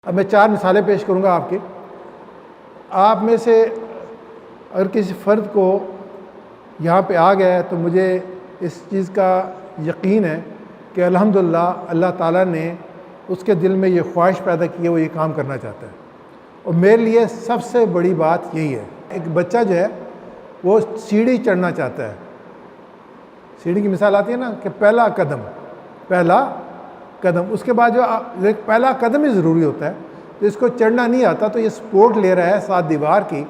اب میں 4 مثالیں پیش کروں گا آپ کی. آپ میں سے اگر کسی فرد کو یہاں پہ آ گیا ہے تو مجھے اس چیز کا یقین ہے کہ الحمدللہ اللہ تعالیٰ نے اس کے دل میں یہ خواہش پیدا کی ہے، وہ یہ کام کرنا چاہتا ہے. اور میرے لیے سب سے بڑی بات یہی ہے. ایک بچہ جو ہے وہ سیڑھی چڑھنا چاہتا ہے. سیڑھی کی مثال آتی ہے نا کہ پہلا قدم اس کے بعد جو پہلا قدم ہی ضروری ہوتا ہے. تو اس کو چڑھنا نہیں آتا تو یہ سپورٹ لے رہا ہے 7 دیوار کی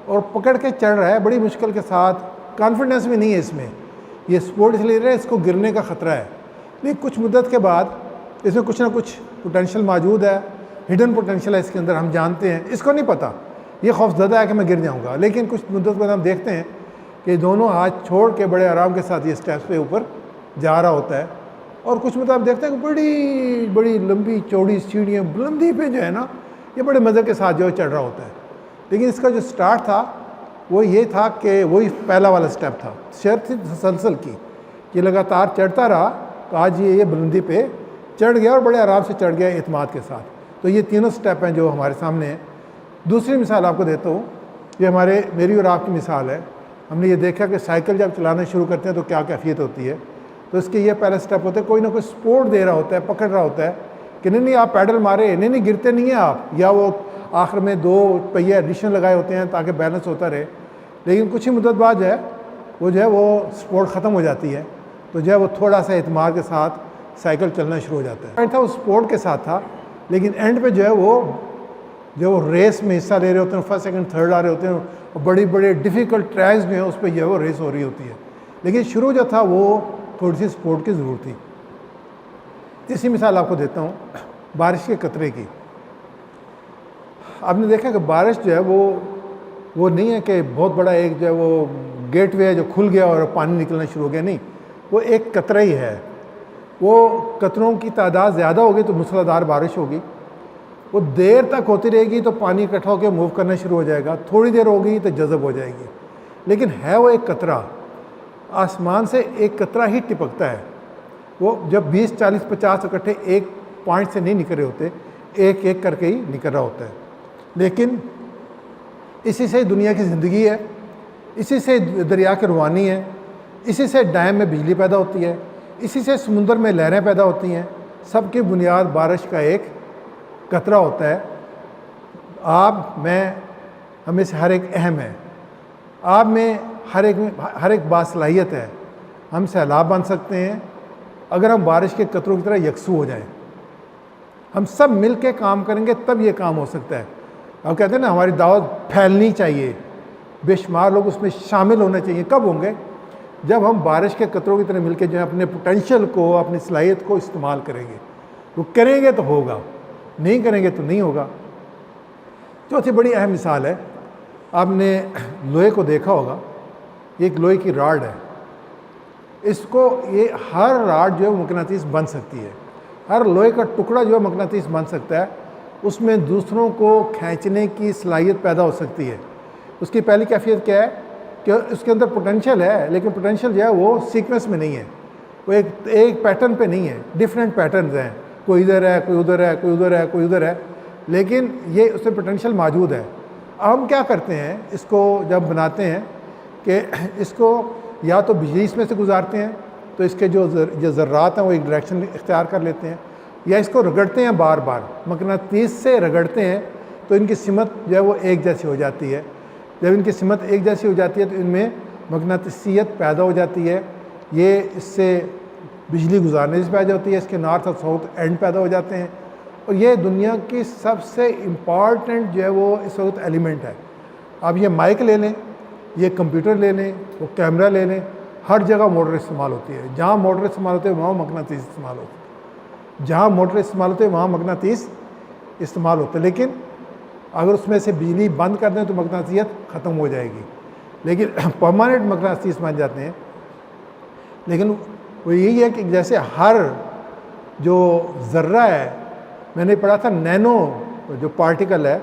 اور پکڑ کے چڑھ رہا ہے بڑی مشکل کے ساتھ. کانفیڈنس بھی نہیں ہے اس میں. یہ سپورٹ اس لیے لے رہا ہے، اس کو گرنے کا خطرہ ہے. لیکن کچھ مدت کے بعد اس میں کچھ نہ کچھ پوٹینشیل موجود ہے، ہڈن پوٹینشیل ہے اس کے اندر، ہم جانتے ہیں. اس کو نہیں پتہ، یہ خوف زدہ ہے کہ میں گر جاؤں گا. لیکن کچھ مدت بعد ہم دیکھتے ہیں کہ دونوں ہاتھ چھوڑ کے بڑے آرام کے ساتھ یہ اسٹیپس پہ اوپر جا رہا ہوتا ہے. اور کچھ مدت ہم دیکھتے ہیں کہ بڑی بڑی لمبی چوڑی سیڑھیاں بلندی پہ جو ہے نا یہ بڑے مزے کے ساتھ جو چڑھ رہا ہوتا ہے. لیکن اس کا جو سٹارٹ تھا وہ یہ تھا کہ وہی پہلا والا سٹیپ تھا. شرط تھی تسلسل کی، یہ لگاتار چڑھتا رہا تو آج یہ بلندی پہ چڑھ گیا اور بڑے آرام سے چڑھ گیا اعتماد کے ساتھ. تو یہ تینوں سٹیپ ہیں جو ہمارے سامنے ہیں. دوسری مثال آپ کو دیتا ہوں، یہ میری اور آپ کی مثال ہے. ہم نے یہ دیکھا کہ سائیکل جب چلانا شروع کرتے ہیں تو کیا کیفیت ہوتی ہے. تو اس کے یہ پہلا سٹیپ ہوتا ہے، کوئی نہ کوئی سپورٹ دے رہا ہوتا ہے، پکڑ رہا ہوتا ہے کہ نہیں آپ پیڈل مارے، نہیں گرتے نہیں ہیں آپ، یا وہ آخر میں 2 پہیے ایڈیشنل لگائے ہوتے ہیں تاکہ بیلنس ہوتا رہے. لیکن کچھ ہی مدت بعد جو ہے وہ سپورٹ ختم ہو جاتی ہے تو جو ہے وہ تھوڑا سا اعتماد کے ساتھ سائیکل چلنا شروع ہو جاتا ہے. تھا وہ سپورٹ کے ساتھ تھا، لیکن اینڈ پہ جو ہے وہ ریس میں حصہ لے رہے ہوتے ہیں، فرسٹ سیکنڈ تھرڈ آ رہے ہوتے ہیں اور بڑی بڑے ڈیفیکلٹ ٹریکس جو ہیں اس پہ جو ہے وہ ریس ہو رہی ہوتی ہے. لیکن شروع جو تھا وہ تھوڑی سی سپورٹ کی ضرورت تھی. تیسری مثال آپ کو دیتا ہوں بارش کے قطرے کی. آپ نے دیکھا کہ بارش جو ہے وہ نہیں ہے کہ بہت بڑا ایک جو ہے وہ گیٹ وے ہے جو کھل گیا اور پانی نکلنا شروع ہو گیا. نہیں، وہ ایک قطرہ ہی ہے. وہ قطروں کی تعداد زیادہ ہوگی تو موسلا دھار بارش ہوگی. وہ دیر تک ہوتی رہے گی تو پانی اکٹھا ہو کے موو کرنا شروع ہو جائے گا. تھوڑی دیر ہوگی تو جذب ہو جائے گی. لیکن ہے وہ ایک قطرہ، آسمان سے ایک قطرہ ہی ٹپکتا ہے. وہ جب 20 40 50 اکٹھے ایک پوائنٹ سے نہیں نکل رہے ہوتے، ایک ایک کر کے ہی نکل رہا ہوتا ہے. لیکن اسی سے دنیا کی زندگی ہے، اسی سے دریا کی روانی ہے، اسی سے ڈیم میں بجلی پیدا ہوتی ہے، اسی سے سمندر میں لہریں پیدا ہوتی ہیں. سب کی بنیاد بارش کا ایک قطرہ ہوتا ہے. آپ میں ہمیں سے ہر ایک اہم ہے. آپ میں ہر ایک باصلاحیت ہے. ہم سیلاب بن سکتے ہیں اگر ہم بارش کے قطروں کی طرح یکسو ہو جائیں. ہم سب مل کے کام کریں گے تب یہ کام ہو سکتا ہے. ہم کہتے ہیں نا ہماری دعوت پھیلنی چاہیے، بے شمار لوگ اس میں شامل ہونے چاہیے. کب ہوں گے؟ جب ہم بارش کے قطروں کی طرح مل کے جو ہے اپنے پوٹینشیل کو، اپنی صلاحیت کو استعمال کریں گے. وہ کریں گے تو ہوگا، نہیں کریں گے تو نہیں ہوگا. چوتھی بڑی اہم مثال ہے، آپ نے لوہے کو دیکھا ہوگا. یہ ایک لوہے کی راڈ ہے. اس کو یہ ہر راڈ جو ہے مقناطیس بن سکتی ہے. ہر لوہے کا ٹکڑا جو ہے مقناطیس بن سکتا ہے. اس میں دوسروں کو کھینچنے کی صلاحیت پیدا ہو سکتی ہے. اس کی پہلی کیفیت کیا ہے کہ اس کے اندر پوٹینشیل ہے، لیکن پوٹینشیل جو ہے وہ سیکوینس میں نہیں ہے، وہ ایک پیٹرن پہ نہیں ہے. ڈفرینٹ پیٹرنز ہیں، کوئی ادھر ہے، کوئی ادھر ہے، کوئی ادھر ہے، کوئی ادھر ہے. لیکن یہ اس میں پوٹینشیل موجود ہے. ہم کیا کرتے ہیں اس کو جب بناتے ہیں کہ اس کو یا تو بجلی اس میں سے گزارتے ہیں تو اس کے جو ذرات ہیں وہ ایک ڈائریکشن اختیار کر لیتے ہیں، یا اس کو رگڑتے ہیں بار بار مقناطیس سے رگڑتے ہیں تو ان کی سمت جو ہے وہ ایک جیسی ہو جاتی ہے. جب ان کی سمت ایک جیسی ہو جاتی ہے تو ان میں مقناطیسیت پیدا ہو جاتی ہے. یہ اس سے بجلی گزارنے سے پیدا ہوتی ہے. اس کے نارتھ اور ساؤتھ اینڈ پیدا ہو جاتے ہیں. اور یہ دنیا کی سب سے امپارٹنٹ جو ہے وہ اس وقت ایلیمنٹ ہے. آپ یہ مائک لے لیں، یہ کمپیوٹر لے لیں، وہ کیمرہ لے لیں، ہر جگہ موٹر استعمال ہوتی ہے. جہاں موٹر استعمال ہوتے ہیں وہاں مقناطیس استعمال ہوتے ہیں. جہاں موٹر استعمال ہوتے ہیں وہاں مقناطیس استعمال ہوتے ہیں. لیکن اگر اس میں سے بجلی بند کر دیں تو مقناطیسیت ختم ہو جائے گی. لیکن پرماننٹ مقناطیس بن جاتے ہیں. لیکن وہ یہی ہے کہ جیسے ہر جو ذرہ ہے، میں نے پڑھا تھا نینو جو پارٹیکل ہے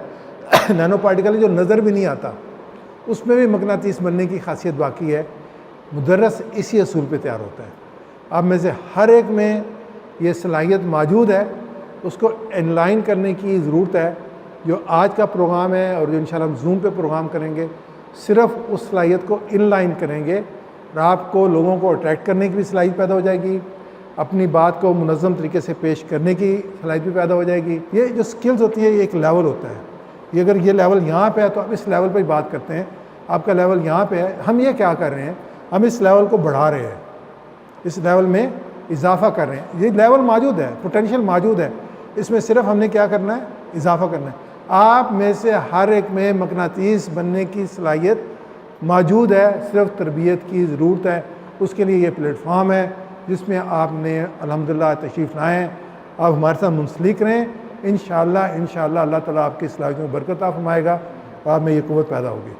نینو پارٹیکل ہے جو نظر بھی نہیں آتا، اس میں بھی مقناطیس بننے کی خاصیت باقی ہے. مدرس اسی اصول پہ تیار ہوتا ہے. آپ میں سے ہر ایک میں یہ صلاحیت موجود ہے، اس کو ان لائن کرنے کی ضرورت ہے. جو آج کا پروگرام ہے اور جو انشاءاللہ ہم زوم پہ پروگرام کریں گے صرف اس صلاحیت کو ان لائن کریں گے اور آپ کو لوگوں کو اٹریکٹ کرنے کی بھی صلاحیت پیدا ہو جائے گی, اپنی بات کو منظم طریقے سے پیش کرنے کی صلاحیت بھی پیدا ہو جائے گی. یہ جو سکلز ہوتی ہے یہ ایک لیول ہوتا ہے. یہ اگر یہ لیول یہاں پہ ہے تو آپ اس لیول پہ ہی بات کرتے ہیں, آپ کا لیول یہاں پہ ہے. ہم یہ کیا کر رہے ہیں, ہم اس لیول کو بڑھا رہے ہیں, اس لیول میں اضافہ کر رہے ہیں. یہ لیول موجود ہے, پوٹینشیل موجود ہے, اس میں صرف ہم نے کیا کرنا ہے, اضافہ کرنا ہے. آپ میں سے ہر ایک میں مقناطیس بننے کی صلاحیت موجود ہے, صرف تربیت کی ضرورت ہے. اس کے لیے یہ پلیٹ فارم ہے جس میں آپ نے الحمدللہ تشریف لائیں, آپ ہمارے ساتھ منسلک رہیں. انشاءاللہ اللہ تعالیٰ آپ کی صلاحیتوں میں برکت عطا فرمائے گا, آپ میں یہ قوت پیدا ہوگی.